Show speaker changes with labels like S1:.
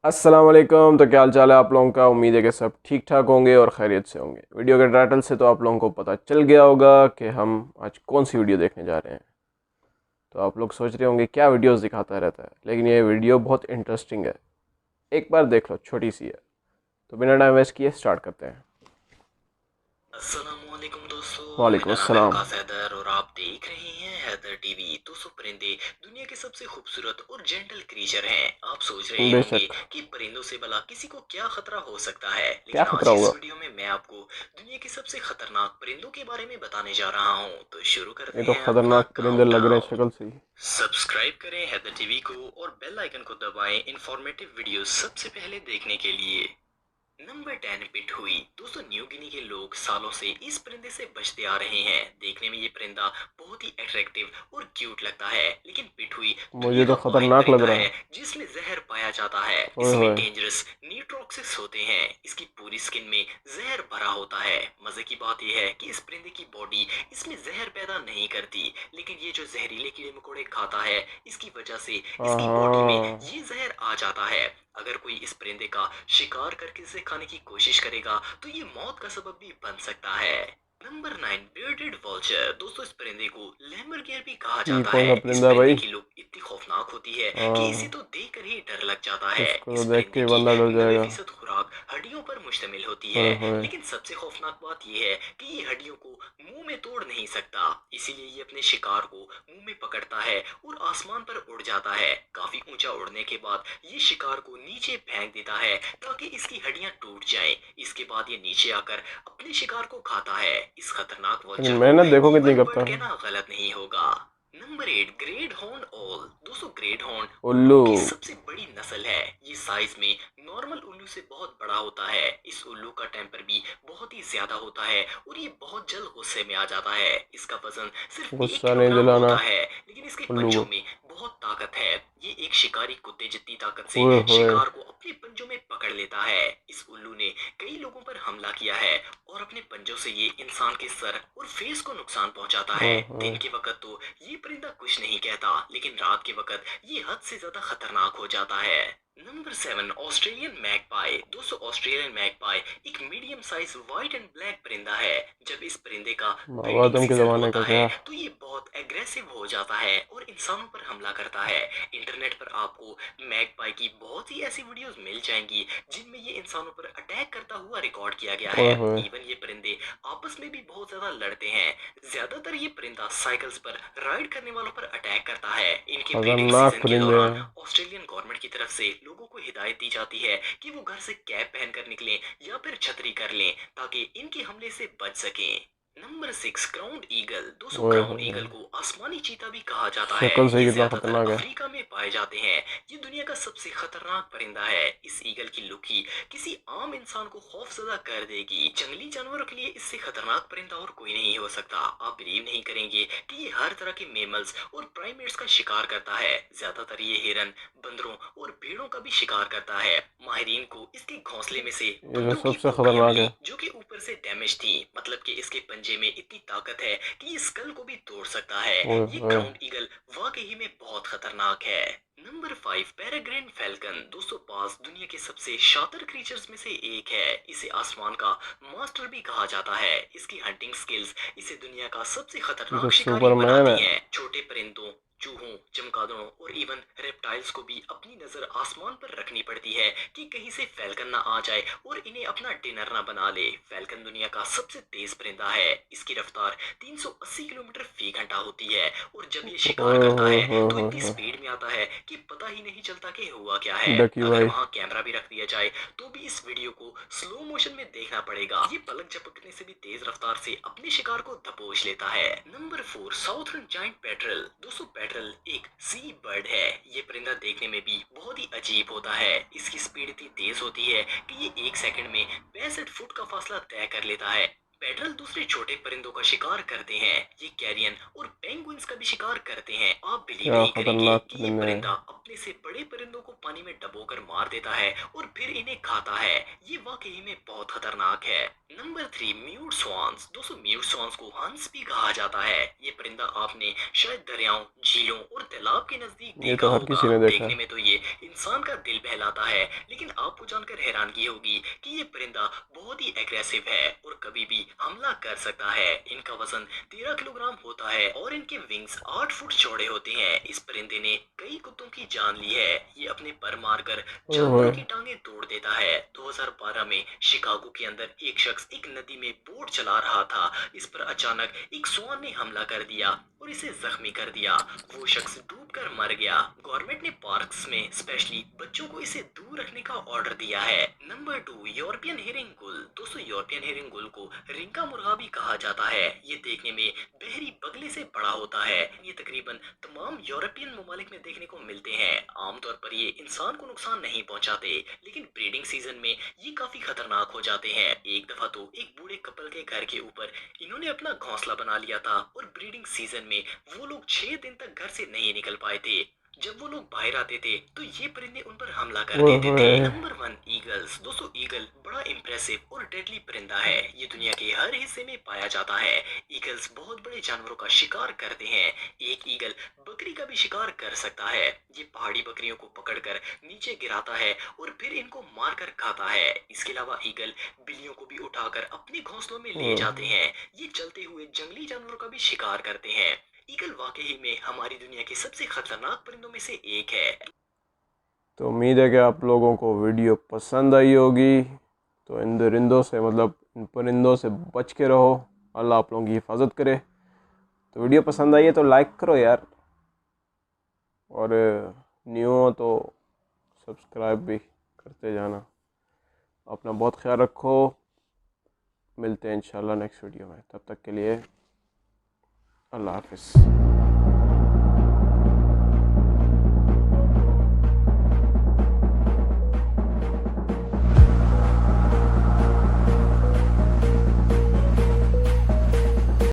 S1: अस्सलाम वालेकुम। तो क्या हाल चाल है आप लोगों का। उम्मीद है कि सब ठीक ठाक होंगे और खैरियत से होंगे। वीडियो के टाइटल से तो आप लोगों को पता चल गया होगा कि हम आज कौन सी वीडियो देखने जा रहे हैं। तो आप लोग सोच रहे होंगे क्या वीडियोस दिखाता रहता है, लेकिन ये वीडियो बहुत इंटरेस्टिंग है। एक बार देख लो, छोटी सी है। तो बिना टाइम वेस्ट किए स्टार्ट करते हैं।
S2: अस्सलामुअलैकुम दोस्तों,
S1: वालेकुम
S2: मेरा नाम है
S1: अस्सलाम।
S2: वकास हैदर और आप देख रहे हैं हैदर टीवी। दोस्तों, परिंदे दुनिया के सबसे खूबसूरत और जेंटल क्रीचर हैं। आप सोच रहे होंगे
S1: बेशक।
S2: कि परिंदों से भला किसी को क्या खतरा हो सकता है,
S1: क्या
S2: लेकिन
S1: खतरा
S2: आज इस
S1: होगा।
S2: वीडियो में मैं आपको दुनिया के सबसे खतरनाक परिंदों के बारे में बताने जा रहा हूँ। तो शुरू
S1: ये
S2: करते
S1: तो
S2: हैं अपना
S1: खतरनाक परिंदे लग रहे हैं
S2: काउंटडाउन।
S1: शक्ल से ही।
S2: सब्सक्राइब करें हैदर टीवी को और बेल आइकन को दबाएं इंफॉर्मेटिव वीडियो सबसे पहले देखने के लिए। नंबर 10 पिटहुई। दोस्तों, न्यू गिनी के लोग सालों से इस परिंदे से बचते आ रहे हैं। देखने में ये परिंदा बहुत ही अट्रैक्टिव और क्यूट लगता है, लेकिन पिटहुई दुनिया
S1: मुझे तो
S2: का वाहिद
S1: खतरनाक लग
S2: परिंदा
S1: रहा
S2: है
S1: है।
S2: जिसमें जहर पाया जाता है।
S1: ओए
S2: इसमें
S1: होए।
S2: डेंजरस न्यूट्रॉक्सिस होते हैं। इसकी पूरी स्किन में जहर भरा होता है। मजे की बात यह है कि इस परिंदे की बॉडी इसमें जहर पैदा नहीं करती, लेकिन ये जो जहरीले कीड़े मकोड़े खाता है, इसकी वजह से
S1: हाँ
S2: इसकी बॉडी में
S1: हाँ।
S2: ये जहर आ जाता है। अगर कोई इस परिंदे का शिकार करके इसे खाने की कोशिश करेगा तो ये मौत का सबब भी बन सकता है। Number 9 bearded vulture. दोस्तों, इस परिंदे को लैम्बरगियर भी कहा
S1: ये
S2: जाता
S1: कौन
S2: है।
S1: सा
S2: इस
S1: परिंदा है
S2: परिंदे
S1: भाई।
S2: की लुक इतनी खौफनाक होती है कि इसे
S1: हाँ।
S2: तो देखकर ही डर लग जाता है।
S1: इसको
S2: इस
S1: तो देख के
S2: परिंदे
S1: ही
S2: की
S1: बंदा डर जाएगा।
S2: 90% खुराक हड्डियों पर मुश्तमिल होती है,
S1: ओए होए।
S2: लेकिन सबसे खौफनाक बात यह है कि ये हड्डियों को मुंह में तोड़ नहीं सकता। इसीलिए ये अपने शिकार को मुंह में पकड़ता है और आसमान पर उड़ जाता है। काफी ऊंचा उड़ने के बाद ये शिकार को नीचे फेंक देता है ताकि इसकी हड्डियां टूट जाएं। इसके बाद ये नीचे आकर अपने शिकार को खाता है। इस खतरनाक
S1: लेकिन
S2: वल्चर को
S1: मेहनत देखो कितनी
S2: ईगल
S1: करता
S2: बर्ड
S1: है।
S2: कहना गलत नहीं होगा। नंबर 8 ग्रेट हॉर्न ओल। दोस्तों, ग्रेट हॉर्न उल्लू
S1: उल्लू।
S2: की सबसे बड़ी नस्ल है। ये साइज में नॉर्मल उल्लू से बहुत बड़ा होता है। इस उल्लू का टेम्पर भी बहुत ही ज्यादा होता है और ये बहुत जल्द गुस्से में आ जाता है। इसका वजन सिर्फ एक
S1: गुस्सा नहीं
S2: किलोग्राम
S1: दिलाना
S2: होता है, लेकिन इसके
S1: उल्लू
S2: पंजों
S1: को।
S2: में बहुत ताकत है। ये एक शिकारी कुत्ते जितनी ताकत से
S1: ओए होए।
S2: शिकार को अपने पंजों में पकड़ लेता है। इस उल्लू ने कई लोगों पर हमला किया है और अपने पंजों से ये इंसान के सर और फेस को नुकसान पहुंचाता है।
S1: ओए होए।
S2: दिन के वक्त तो ये परिंदा कुछ नहीं कहता, लेकिन रात के वक्त ये हद से ज्यादा खतरनाक हो जाता है। Number 7 Australian magpie. दोस्तों, ऑस्ट्रेलियन मैगपाई एक medium size white and black परिंदा है। जब इस परिंदे का
S1: बाबा
S2: ब्रीडिंग
S1: तुम के
S2: सीजन
S1: जमाने
S2: होता
S1: का
S2: है
S1: क्या।
S2: तो ये बहुत एग्रेसिव हो जाता है और इंसानों पर हमला करता है। इंटरनेट पर आपको मैगपाई की बहुत ही ऐसी वीडियोस मिल जाएंगी जिनमें ये इंसानों पर अटैक करता हुआ रिकॉर्ड किया गया है।
S1: ओए होए।
S2: इवन ये परिंदे आपस में भी बहुत ज्यादा लड़ते हैं। ज्यादातर ये परिंदा साइकिल्स पर राइड करने वालों पर अटैक करता है। इनके ब्रीडिंग
S1: खतरनाक
S2: सीजन के
S1: परिंदे
S2: दौरान
S1: हैं।
S2: ऑस्ट्रेलियन गवर्नमेंट की तरफ से लोगों को हिदायत दी जाती है कि वो घर से कैप पहनकर निकलें या फिर छतरी कर लें ताकि इनके हमले से बच सकें। Number 6 crown eagle. दोस्तों,
S1: ओए
S2: क्राउन
S1: होए।
S2: ईगल को आसमानी चीता भी कहा जाता है।
S1: शक्ल से ही
S2: ये
S1: कितना
S2: ज्यादातर
S1: खतरनाक है।
S2: अफ्रीका में पाए जाते हैं। ये दुनिया का सबसे खतरनाक परिंदा है। इस ईगल की लुक ही किसी आम इंसान को खौफजदा कर देगी। जंगली जानवरों के लिए इससे खतरनाक परिंदा और कोई नहीं हो सकता। आप बिलीव नहीं करेंगे कि ये हर तरह के मेमल्स और प्राइमेट्स का शिकार करता है। ज्यादातर ये हिरन, बंदरों और भेड़ों का भी शिकार करता है। माहिरीन को इसके घोंसले में से
S1: ये तो
S2: बंदरों की
S1: सबसे
S2: पोकड़ियां
S1: खतरनाक
S2: मिली
S1: है।
S2: जो कि ऊपर से डैमेज थी। मतलब कि इसके पंजे में इतनी ताकत है कि ये स्कल को भी तोड़ सकता है।
S1: ओए
S2: ये
S1: होए।
S2: क्राउन ईगल वाकई में बहुत खतरनाक है। Number 5 peregrine falcon. दोस्तों, बाज दुनिया के सबसे शातिर क्रीचर्स में से एक है। इसे आसमान का मास्टर भी कहा जाता है। इसकी हंटिंग स्किल्स इसे दुनिया का सबसे
S1: ये तो
S2: खतरनाक शिकारी
S1: सुपरमैन
S2: बनाती
S1: है।
S2: हैं। छोटे परिंदों, चूहों, चमगादड़ों और इवन रेप्टाइल्स को भी अपनी नजर आसमान पर रखनी पड़ती है कि कहीं से फैल्कन ना आ जाए और इन्हें अपना डिनर ना बना ले। फैल्कन दुनिया का सबसे तेज परिंदा है। इसकी रफ्तार 380 किलोमीटर फी घंटा होती है और जब ये शिकार
S1: ओए
S2: करता
S1: होए
S2: है
S1: होए
S2: तो
S1: होए
S2: इतनी
S1: होए।
S2: स्पीड में आता है कि पता ही नहीं चलता कि हुआ क्या है।
S1: डकी
S2: अगर
S1: भाई।
S2: वहां कैमरा भी रख दिया जाए तो भी इस वीडियो को स्लो मोशन में देखना पड़ेगा। ये पलक झपकने से भी तेज रफ्तार से अपने शिकार को दबोच लेता है। Number 4 southern giant petrol. दोस्तों, पेट्रल एक सी बर्ड है। ये परिंदा देखने में भी बहुत ही अजीब होता है। इसकी स्पीड इतनी तेज होती है कि ये एक सेकंड में 65 फुट का फासला तय कर लेता है। पेट्रल दूसरे छोटे परिंदों का शिकार करते हैं। ये कैरियन और पेंगुइन्स का भी शिकार करते हैं। आप बिलीव
S1: क्या
S2: नहीं करेंगे
S1: खतरनाक
S2: कि ये
S1: परिंदे
S2: परिंदा
S1: हैं।
S2: अपने से बड़े परिंदों को पानी में डबोकर मार देता है और फिर इन्हें खाता है। ये वाकई में बहुत खतरनाक है। Number 3 mute swans. दोस्तों, म्यूट स्वान्स को हंस भी कहा जाता है। ये परिंदा आपने शायद दरियाओं, झीलों और तालाब के नजदीक
S1: ये
S2: देखा
S1: तो हर
S2: होगा।
S1: किसी ने देखा
S2: देखने
S1: है।
S2: में तो ये इंसान का दिल बहलाता है, लेकिन आपको जानकर हैरानगी होगी कि ये परिंदा बहुत ही एग्रेसिव है और कभी भी हमला कर सकता है। इनका वजन 13 किलोग्राम होता है और इनके विंग्स 8 फुट चौड़े होते हैं। इस परिंदे ने कई कुत्तों की जान ली है। ये अपने पर मारकर जानवरों
S1: ओए
S2: की टांगे तोड़ देता है। 2012 में शिकागो के अंदर एक शख्स एक नदी में बोट चला रहा था। इस पर अचानक एक स्वान ने हमला कर दिया और इसे जख्मी कर दिया। वो शख्स डूबकर मर गया। गवर्नमेंट ने पार्क्स में स्पेशली बच्चों को इसे दूर रखने का ऑर्डर दिया है। नंबर 2, यूरोपियन हेरिंग गुल। दोस्तों, यूरोपियन हेरिंग गुल को रिंका मुर्गा भी कहा जाता है। ये देखने में बहरी बगले से बड़ा होता है। ये तकरीबन तमाम यूरोपियन ममालिक में देखने को मिलते हैं। आमतौर पर ये इंसान को नुकसान नहीं पहुंचाते, लेकिन ब्रीडिंग सीजन में ये काफी खतरनाक हो जाते हैं। एक दफा तो एक बूढ़े कपल के घर के ऊपर इन्होंने अपना घोंसला बना लिया था और ब्रीडिंग सीजन में वो लोग 6 दिन तक घर से नहीं निकल पाए थे। जब वो लोग बाहर आते थे तो ये परिंदे उन पर हमला कर
S1: ओए
S2: देते थे।
S1: होए।
S2: Number 1, eagles. दोस्तों, ईगल बड़ा इम्प्रेसिव और डेडली परिंदा है। ये दुनिया के हर हिस्से में पाया जाता है। ईगल्स बहुत बड़े जानवरों का शिकार करते हैं। एक ईगल बकरी का भी शिकार कर सकता है। ये पहाड़ी बकरियों को पकड़कर नीचे गिराता है और फिर इनको मारकर खाता है। इसके अलावा ईगल बिल्लियों को भी उठाकर अपने घोंसलों में ले जाते हैं। ये चलते हुए जंगली जानवरों का भी शिकार करते हैं। ईगल वाकई में हमारी दुनिया के सबसे खतरनाक परिंदों में से एक है।
S1: तो उम्मीद है कि आप लोगों को वीडियो पसंद आई होगी। तो इन दरिंदों से मतलब इन परिंदों से बच के रहो। अल्लाह आप लोगों की हिफाजत करे। तो वीडियो पसंद आई है तो लाइक करो यार, और न्यू हो तो सब्सक्राइब भी करते जाना। अपना बहुत ख्याल रखो। मिलते हैं इंशाल्लाह नेक्स्ट वीडियो में। तब तक के लिए अल्लाह हाफिज़।